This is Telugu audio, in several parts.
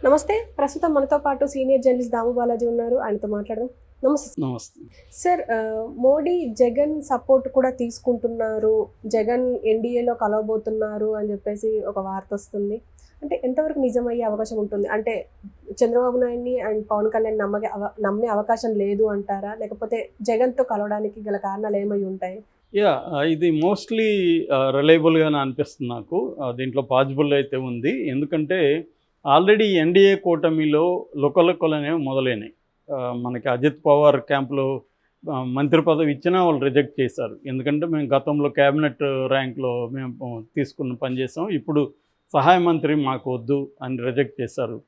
నమస్తే. ప్రస్తుతం మనతో పాటు సీనియర్ జర్నలిస్ట్ దాము బాలాజీ ఉన్నారు. ఆయనతో మాట్లాడదాం. నమస్తే. నమస్తే. సార్, మోడీ జగన్ సపోర్ట్ కూడా తీసుకుంటున్నారు. జగన్ ఎన్డీఏలో కలవబోతున్నారు అని చెప్పేసి ఒక వార్త వస్తుంది. అంటే ఎంతవరకు నిజమయ్యే అవకాశం ఉంటుంది? అంటే చంద్రబాబు నాయుడిని అండ్ పవన్ కళ్యాణ్ నమ్మే అవకాశం లేదు అంటారా? లేకపోతే జగన్తో కలవడానికి గల కారణాలు ఏమై ఉంటాయి? ఇది మోస్ట్లీ రిలయబుల్గానే అనిపిస్తుంది నాకు. దీంట్లో పాజిబుల్ అయితే ఉంది. ఎందుకంటే ఆల్రెడీ ఎన్డీఏ కూటమిలో లుకలుకలు అనేవి మొదలైనాయి. మనకి అజిత్ పవార్ క్యాంప్లో మంత్రి పదవి ఇచ్చినా వాళ్ళు రిజెక్ట్ చేశారు. ఎందుకంటే మేము గతంలో క్యాబినెట్ ర్యాంక్లో మేము తీసుకున్న పనిచేసాం, ఇప్పుడు సహాయ మంత్రి మాకు వద్దు అని రిజెక్ట్ చేశారు.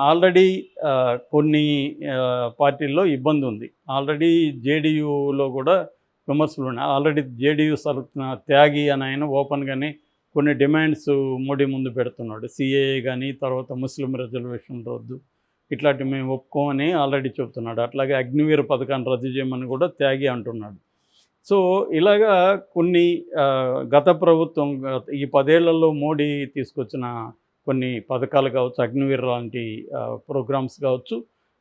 ఆల్రెడీ కొన్ని పార్టీల్లో ఇబ్బంది ఉంది. ఆల్రెడీ జేడీయూలో కూడా విమర్శలు ఉన్నాయి. ఆల్రెడీ జేడీయూ త్యాగి అని ఆయన ఓపెన్గానే కొన్ని డిమాండ్స్ మోడీ ముందు పెడుతున్నాడు. సిఏఏ కానీ, తర్వాత ముస్లిం రిజర్వేషన్ రద్దు, ఇట్లాంటివి మేము ఒప్పుకోమని ఆల్రెడీ చెబుతున్నాడు. అట్లాగే అగ్నివీర పథకాన్ని రద్దు చేయమని కూడా త్యాగి అంటున్నాడు. సో ఇలాగా కొన్ని గత ప్రభుత్వం ఈ 10 ఏళ్లలో మోడీ తీసుకొచ్చిన కొన్ని పథకాలు కావచ్చు, అగ్నివీర లాంటి ప్రోగ్రామ్స్ కావచ్చు,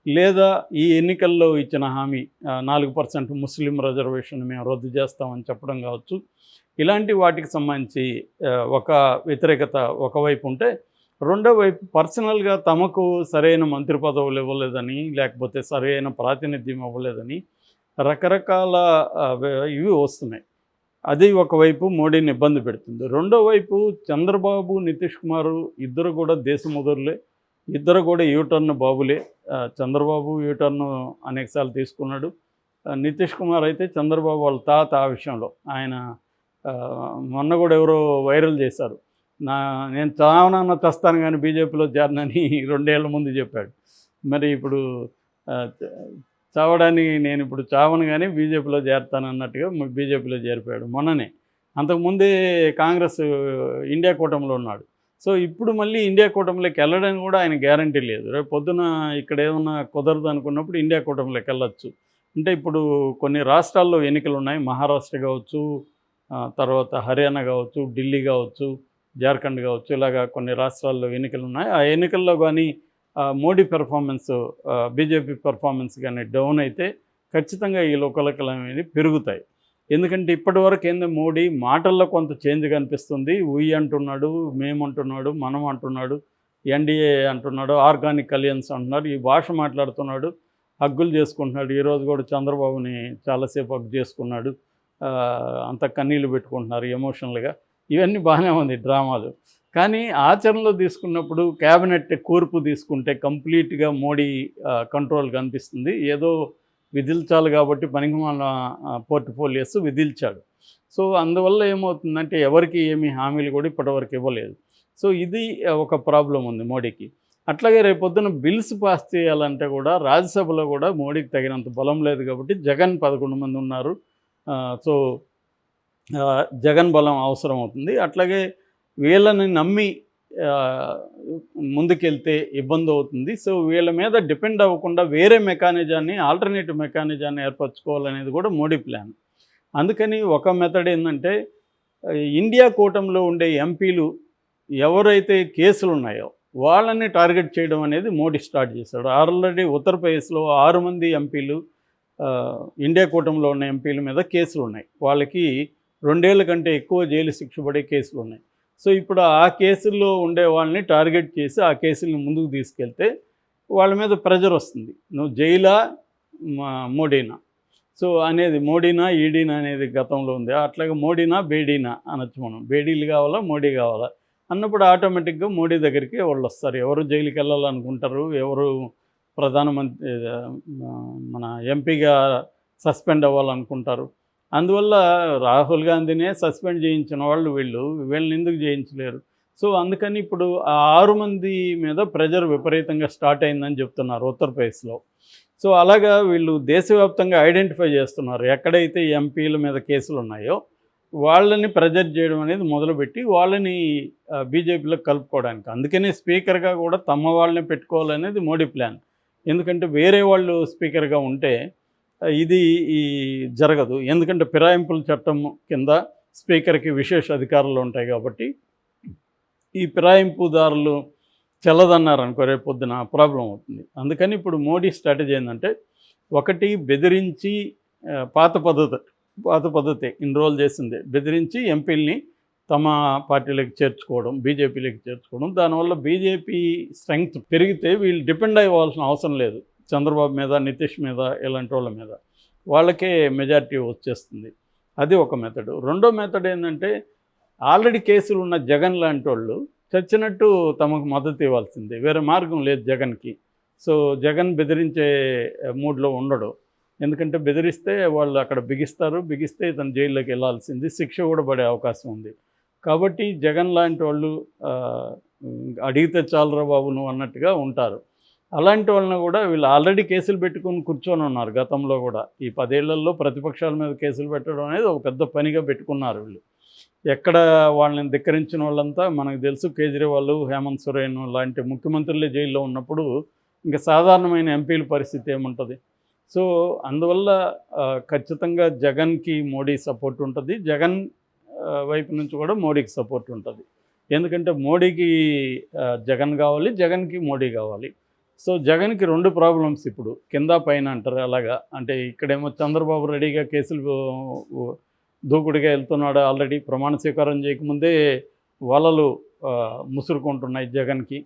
లేదా ఈ ఎన్నికల్లో ఇచ్చిన హామీ 4% ముస్లిం రిజర్వేషన్ మేము రద్దు చేస్తామని చెప్పడం కావచ్చు, ఇలాంటి వాటికి సంబంధించి ఒక వ్యతిరేకత ఒకవైపు ఉంటే, రెండో వైపు పర్సనల్గా తమకు సరైన మంత్రి పదవులు ఇవ్వలేదని, లేకపోతే సరైన ప్రాతినిధ్యం ఇవ్వలేదని రకరకాల ఇవి వస్తున్నాయి. అది ఒకవైపు మోడీని ఇబ్బంది పెడుతుంది. రెండో వైపు చంద్రబాబు, నితీష్ కుమార్ ఇద్దరు కూడా దేశముదురులే, ఇద్దరు కూడా యూటర్న్ బాబులే. చంద్రబాబు యూటర్న్ అనేకసార్లు తీసుకున్నాడు. నితీష్ కుమార్ అయితే చంద్రబాబు వాళ్ళ తాత. ఆ విషయంలో ఆయన మొన్న కూడా ఎవరో వైరల్ చేశారు, నేను చావనన్నా తెస్తాను కానీ బీజేపీలో చేరనని 2 ఏళ్ల ముందు చెప్పాడు. మరి ఇప్పుడు చావడానికి నేను ఇప్పుడు చావను కానీ బీజేపీలో చేరతాను అన్నట్టుగా బీజేపీలో చేరిపోయాడు మొన్ననే. అంతకుముందే కాంగ్రెస్ ఇండియా కూటమిలో ఉన్నాడు. సో ఇప్పుడు మళ్ళీ ఇండియా కూటమిలోకి వెళ్ళడానికి కూడా ఆయన గ్యారంటీ లేదు. రేపు పొద్దున ఇక్కడ ఏమన్నా కుదరదు అనుకున్నప్పుడు ఇండియా కూటమిలోకి వెళ్ళొచ్చు. అంటే ఇప్పుడు కొన్ని రాష్ట్రాల్లో ఎన్నికలు ఉన్నాయి. మహారాష్ట్ర కావచ్చు, తర్వాత హర్యానా కావచ్చు, ఢిల్లీ కావచ్చు, జార్ఖండ్ కావచ్చు, ఇలాగా కొన్ని రాష్ట్రాల్లో ఎన్నికలు ఉన్నాయి. ఆ ఎన్నికల్లో కానీ మోడీ పెర్ఫార్మెన్స్, బీజేపీ పెర్ఫార్మెన్స్ కానీ డౌన్ అయితే ఖచ్చితంగా ఈ లోకలకలు అనేవి పెరుగుతాయి. ఎందుకంటే ఇప్పటివరకు ఏందో మోడీ మాటల్లో కొంత చేంజ్ కనిపిస్తుంది. ఉయ్ అంటున్నాడు, మేము అంటున్నాడు, మనం అంటున్నాడు, ఎన్డీఏ అంటున్నాడు, ఆర్గానిక్ అలియన్స్ అంటున్నాడు, ఈ భాష మాట్లాడుతున్నాడు, హగ్గులు చేసుకుంటున్నాడు. ఈరోజు కూడా చంద్రబాబుని చాలాసేపు హగ్ చేసుకున్నాడు. అంత కన్నీళ్ళు పెట్టుకుంటున్నారు ఎమోషనల్గా. ఇవన్నీ బాగానే ఉంది డ్రామాలు. కానీ ఆచరణలో తీసుకున్నప్పుడు క్యాబినెట్ కూర్పు తీసుకుంటే కంప్లీట్గా మోడీ కంట్రోల్ కనిపిస్తుంది. ఏదో విధిల్చాలి కాబట్టి పనికిమాలిన పోర్ట్ఫోలియోస్ విధిల్చాడు. సో అందువల్ల ఏమవుతుందంటే ఎవరికి ఏమీ హామీలు కూడా ఇప్పటివరకు ఇవ్వలేదు. సో ఇది ఒక ప్రాబ్లం ఉంది మోడీకి. అట్లాగే రేపొద్దున బిల్స్ పాస్ చేయాలంటే కూడా రాజ్యసభలో కూడా మోడీకి తగినంత బలం లేదు కాబట్టి జగన్ 11 మంది ఉన్నారు. సో జగన్ బలం అవసరం అవుతుంది. అట్లాగే వీళ్ళని నమ్మి ముందుకెళ్తే ఇబ్బంది అవుతుంది. సో వీళ్ళ మీద డిపెండ్ అవ్వకుండా వేరే మెకానిజాన్ని, ఆల్టర్నేటివ్ మెకానిజాన్ని ఏర్పరచుకోవాలనేది కూడా మోడీ ప్లాన్. అందుకని ఒక మెథడ్ ఏంటంటే, ఇండియా కూటమిలో ఉండే ఎంపీలు ఎవరైతే కేసులు ఉన్నాయో వాళ్ళని టార్గెట్ చేయడం అనేది మోడీ స్టార్ట్ చేశాడు. ఆల్రెడీ ఉత్తరప్రదేశ్లో 6 మంది ఎంపీలు, ఇండియా కూటమిలో ఉన్న ఎంపీల మీద కేసులు ఉన్నాయి. వాళ్ళకి 2 ఏళ్ల కంటే ఎక్కువ జైలు శిక్ష పడే కేసులు ఉన్నాయి. సో ఇప్పుడు ఆ కేసుల్లో ఉండే వాళ్ళని టార్గెట్ చేసి ఆ కేసుల్ని ముందుకు తీసుకెళ్తే వాళ్ళ మీద ప్రెజర్ వస్తుంది. నువ్వు జైలా మోడీనా, సో అనేది మోడీనా ఈడీనా అనేది గతంలో ఉంది. అట్లాగే మోడీనా బేడీనా అనొచ్చు మనం. బేడీలు కావాలా, మోడీ కావాలా అన్నప్పుడు ఆటోమేటిక్గా మోడీ దగ్గరికి వాళ్ళు వస్తారు. ఎవరు జైలుకి వెళ్ళాలనుకుంటారు, ఎవరు ప్రధానమంత్రి మన ఎంపీగా సస్పెండ్ అవ్వాలనుకుంటారు. అందువల్ల రాహుల్ గాంధీనే సస్పెండ్ చేయించిన వాళ్ళు వీళ్ళని ఎందుకు చేయించలేరు? సో అందుకని ఇప్పుడు ఆ 6 మంది మీద ప్రెజర్ విపరీతంగా స్టార్ట్ అయిందని చెప్తున్నారు ఉత్తరప్రదేశ్లో. సో అలాగా వీళ్ళు దేశవ్యాప్తంగా ఐడెంటిఫై చేస్తున్నారు. ఎక్కడైతే ఎంపీల మీద కేసులు ఉన్నాయో వాళ్ళని ప్రెజర్ చేయడం అనేది మొదలుపెట్టి వాళ్ళని బీజేపీలో కలుపుకోవడానికి. అందుకనే స్పీకర్గా కూడా తమ వాళ్ళని పెట్టుకోవాలనేది మోడీ ప్లాన్. ఎందుకంటే వేరే వాళ్ళు స్పీకర్గా ఉంటే ఇది జరగదు. ఎందుకంటే ఫిరాయింపుల చట్టం కింద స్పీకర్కి విశేష అధికారాలు ఉంటాయి కాబట్టి ఈ ఫిరాయింపుదారులు చల్లదన్నారు అనుకో రేపు పొద్దున ప్రాబ్లం అవుతుంది. అందుకని ఇప్పుడు మోడీ స్ట్రాటజీ ఏంటంటే, ఒకటి బెదిరించి పాత పద్ధతే ఇన్ని రోజులు చేసిందే. బెదిరించి ఎంపీలని తమ పార్టీలోకి చేర్చుకోవడం, బీజేపీలోకి చేర్చుకోవడం. దానివల్ల బీజేపీ స్ట్రెంగ్త్ పెరిగితే వీళ్ళు డిపెండ్ అవ్వాల్సిన అవసరం లేదు చంద్రబాబు మీద, నితీష్ మీద, ఇలాంటి వాళ్ళ మీద. వాళ్ళకే మెజారిటీ వచ్చేస్తుంది. అది ఒక మెథడు. రెండో మెథడ్ ఏంటంటే, ఆల్రెడీ కేసులు ఉన్న జగన్ లాంటి వాళ్ళు చచ్చినట్టు తమకు మద్దతు ఇవ్వాల్సిందే. వేరే మార్గం లేదు జగన్కి. సో జగన్ బెదిరించే మూడ్లో ఉండడు. ఎందుకంటే బెదిరిస్తే వాళ్ళు అక్కడ బిగిస్తే ఇతను జైల్లోకి వెళ్ళాల్సింది, శిక్ష కూడా పడే అవకాశం ఉంది. కాబట్టి జగన్ లాంటి వాళ్ళు అడిగితే చాలరా బాబు నువ్వు అన్నట్టుగా ఉంటారు. అలాంటి వాళ్ళని కూడా వీళ్ళు ఆల్రెడీ కేసులు పెట్టుకుని కూర్చొని ఉన్నారు. గతంలో కూడా ఈ 10 ఏళ్లలో ప్రతిపక్షాల మీద కేసులు పెట్టడం అనేది ఒక పెద్ద పనిగా పెట్టుకున్నారు వీళ్ళు. ఎక్కడ వాళ్ళని ధిక్కరించిన వాళ్ళంతా మనకు తెలుసు. కేజ్రీవాల్, హేమంత్ సోరెన్ లాంటి ముఖ్యమంత్రులే జైల్లో ఉన్నప్పుడు ఇంకా సాధారణమైన ఎంపీల పరిస్థితి ఏముంటుంది? సో అందువల్ల ఖచ్చితంగా జగన్కి మోడీ సపోర్ట్ ఉంటుంది. జగన్ వైపు నుంచి కూడా మోడీకి సపోర్ట్ ఉంటుంది. ఎందుకంటే మోడీకి జగన్ కావాలి, జగన్కి మోడీ కావాలి. సో జగన్కి 2 ప్రాబ్లమ్స్ ఇప్పుడు, కింద పైన అంటారు అలాగా. అంటే ఇక్కడేమో చంద్రబాబు రెడీగా కేసులు దూకుడుగా వెళ్తున్నాడు. ఆల్రెడీ ప్రమాణ స్వీకారం చేయకముందే వలలు ముసురుకుంటున్నాయి జగన్కి.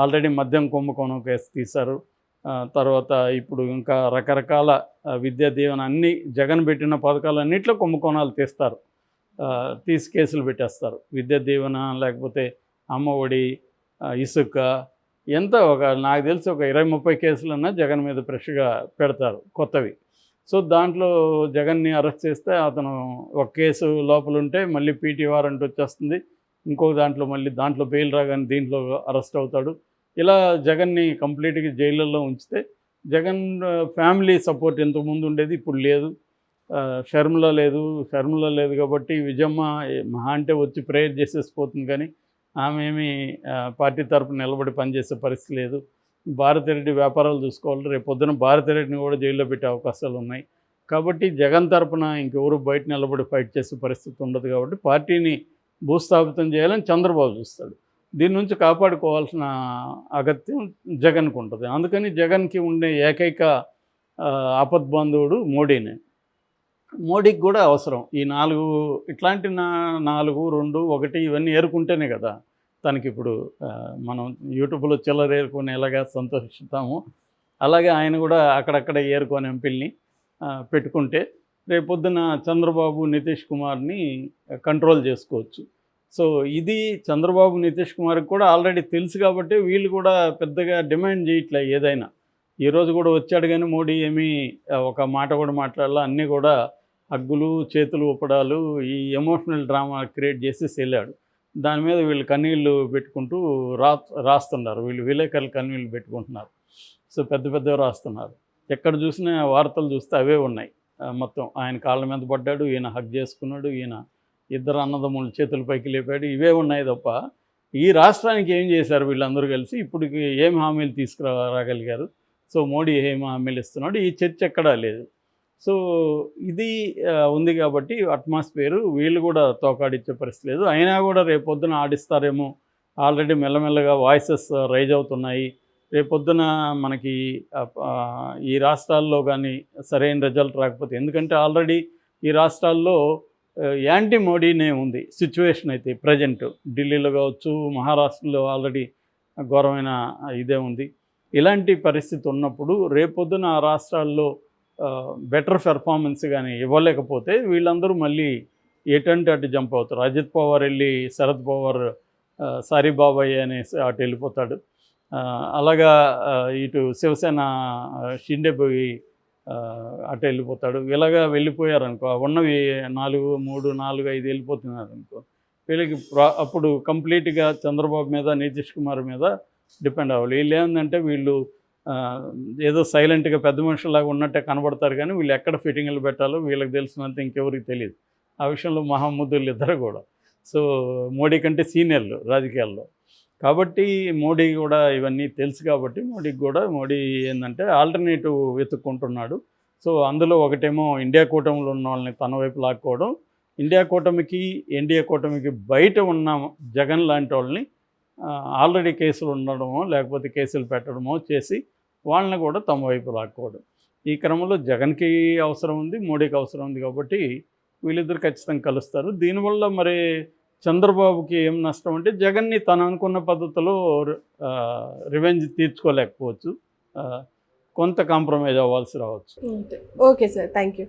ఆల్రెడీ మద్యం కుంభకోణం కేసు తీశారు. తర్వాత ఇప్పుడు ఇంకా రకరకాల విద్యా దీవెన అన్నీ జగన్ పెట్టిన పథకాలన్నింటిలో కుంభకోణాలు తీస్తారు, తీసి కేసులు పెట్టేస్తారు. విద్యా దీవెన, లేకపోతే అమ్మఒడి, ఇసుక, ఎంత నాకు తెలిసి ఒక 20-30 కేసులన్నా జగన్ మీద ఫ్రెష్గా పెడతారు కొత్తవి. సో దాంట్లో జగన్ని అరెస్ట్ చేస్తే అతను ఒక కేసు లోపల ఉంటే మళ్ళీ పీటీ వారెంట్ వచ్చేస్తుంది. ఇంకొక దాంట్లో బెయిల్ రాగానే దీంట్లో అరెస్ట్ అవుతాడు. ఇలా జగన్ని కంప్లీట్గా జైళ్ళల్లో ఉంచితే జగన్ ఫ్యామిలీ సపోర్ట్ ఇంతకుముందు ఉండేది, ఇప్పుడు లేదు. షర్మిల లేదు కాబట్టి విజయమ్మ మహా అంటే వచ్చి ప్రేయర్ చేసేసిపోతుంది, కానీ ఆమె ఏమీ పార్టీ తరపున నిలబడి పనిచేసే పరిస్థితి లేదు. భారతిరెడ్డి వ్యాపారాలు చూసుకోవాలి. రేపు పొద్దున భారతిరెడ్డిని కూడా జైల్లో పెట్టే అవకాశాలు ఉన్నాయి. కాబట్టి జగన్ తరపున ఇంకెవరు బయట నిలబడి ఫైట్ చేసే పరిస్థితి ఉండదు. కాబట్టి పార్టీని భూస్థాపితం చేయాలని చంద్రబాబు చూస్తాడు. దీని నుంచి కాపాడుకోవాల్సిన అగత్యం జగన్కు ఉంటుంది. అందుకని జగన్కి ఉండే ఏకైక ఆపద్బంధువుడు మోడీనే. మోడీకి కూడా అవసరం ఈ 4 ఇట్లాంటి 4, 2, 1 ఇవన్నీ ఏరుకుంటేనే కదా తనకిప్పుడు మనం యూట్యూబ్లో చిల్లర ఏరుకొని ఎలాగా సంతోషిస్తామో అలాగే ఆయన కూడా అక్కడక్కడ ఏరుకొని ఎంపీల్ని పెట్టుకుంటే రేపొద్దున చంద్రబాబు, నితీష్ కుమార్ని కంట్రోల్ చేసుకోవచ్చు. సో ఇది చంద్రబాబు, నితీష్ కుమార్కి కూడా ఆల్రెడీ తెలుసు కాబట్టి వీళ్ళు కూడా పెద్దగా డిమాండ్ చేయట్లే. ఏదైనా ఈరోజు కూడా వచ్చాడు కానీ మోడీ ఏమీ ఒక మాట కూడా మాట్లాడాల. అన్నీ కూడా హగ్గులు, చేతులు ఊపడాలు, ఈ ఎమోషనల్ డ్రామా క్రియేట్ చేసేసి వెళ్ళాడు. దాని మీద వీళ్ళు కన్నీళ్ళు పెట్టుకుంటూ రాస్తున్నారు. వీళ్ళు విలేకరులు కన్నీళ్ళు పెట్టుకుంటున్నారు. సో పెద్దవి రాస్తున్నారు. ఎక్కడ చూసినా వార్తలు చూస్తే అవే ఉన్నాయి. మొత్తం ఆయన కాళ్ళ మీద పడ్డాడు, ఈయన హగ్ చేసుకున్నాడు, ఈయన ఇద్దరు అన్నదమ్ములు చేతుల పైకి లేపాడు, ఇవే ఉన్నాయి తప్ప ఈ రాష్ట్రానికి ఏం చేశారు వీళ్ళందరూ కలిసి? ఇప్పటికి ఏం హామీలు తీసుకురాగలిగారు? సో మోడీ ఏం హామీలు ఇస్తున్నాడు? ఈ చర్చ ఎక్కడా లేదు. సో ఇది ఉంది కాబట్టి అట్మాస్ఫియరు వీళ్ళు కూడా తోకాడిచ్చే పరిస్థితి లేదు. అయినా కూడా రేపొద్దున ఆడిస్తారేమో. ఆల్రెడీ మెల్లమెల్లగా వాయిసెస్ రైజ్ అవుతున్నాయి. రేపొద్దున మనకి ఈ రాష్ట్రాల్లో కానీ సరైన రిజల్ట్ రాకపోతే, ఎందుకంటే ఆల్రెడీ ఈ రాష్ట్రాల్లో యాంటీ మోడీనే ఉంది సిచ్యువేషన్. అయితే ప్రజెంట్ ఢిల్లీలో కావచ్చు, మహారాష్ట్రలో ఆల్రెడీ ఘోరమైన ఇదే ఉంది. ఇలాంటి పరిస్థితి ఉన్నప్పుడు రేపొద్దున ఆ రాష్ట్రాల్లో బెటర్ పెర్ఫార్మెన్స్ కానీ ఇవ్వలేకపోతే వీళ్ళందరూ మళ్ళీ ఎటంటే అటు జంప్ అవుతారు. అజిత్ పవార్ వెళ్ళి శరద్ పవార్ సారీ బాబాయ్ అనేసి అటు వెళ్ళిపోతాడు. అలాగా ఇటు శివసేన షిండే పోయి అటు వెళ్ళిపోతాడు. ఇలాగా వెళ్ళిపోయారనుకో, ఉన్నవి 4, 3, 4, 5 వెళ్ళిపోతున్నారు అనుకో, వీళ్ళకి అప్పుడు కంప్లీట్గా చంద్రబాబు మీద, నితీష్ కుమార్ మీద డిపెండ్ అవ్వాలి. వీళ్ళు ఏంటంటే వీళ్ళు ఏదో సైలెంట్గా పెద్ద మనుషులాగా ఉన్నట్టే కనబడతారు, కానీ వీళ్ళు ఎక్కడ ఫిట్టింగ్లు పెట్టాలో వీళ్ళకి తెలిసినంత ఇంకెవరికి తెలియదు. ఆ విషయంలో మహాముద్దులు ఇద్దరు కూడా. సో మోడీ కంటే సీనియర్లు రాజకీయాల్లో. కాబట్టి మోడీ కూడా ఇవన్నీ తెలుసు కాబట్టి మోడీ ఏంటంటే ఆల్టర్నేటివ్ వెతుక్కుంటున్నాడు. సో అందులో ఒకటేమో ఇండియా కూటమిలో ఉన్న వాళ్ళని తన వైపు లాక్కోవడం, ఇండియా కూటమికి, ఎన్డీఏ కూటమికి బయట ఉన్న జగన్ లాంటి వాళ్ళని ఆల్రెడీ కేసులు ఉండడమో లేకపోతే కేసులు పెట్టడమో చేసి వాళ్ళని కూడా తమ వైపు లాక్కోవడం. ఈ క్రమంలో జగన్కి అవసరం ఉంది, మోడీకి అవసరం ఉంది కాబట్టి వీళ్ళిద్దరు ఖచ్చితంగా కలుస్తారు. దీనివల్ల మరి చంద్రబాబుకి ఏం నష్టం అంటే జగన్ని తను అనుకున్న పద్ధతిలో రివెంజ్ తీర్చుకోలేకపోవచ్చు, కొంత కాంప్రమైజ్ అవ్వాల్సి రావచ్చు. Okay sir, thank you.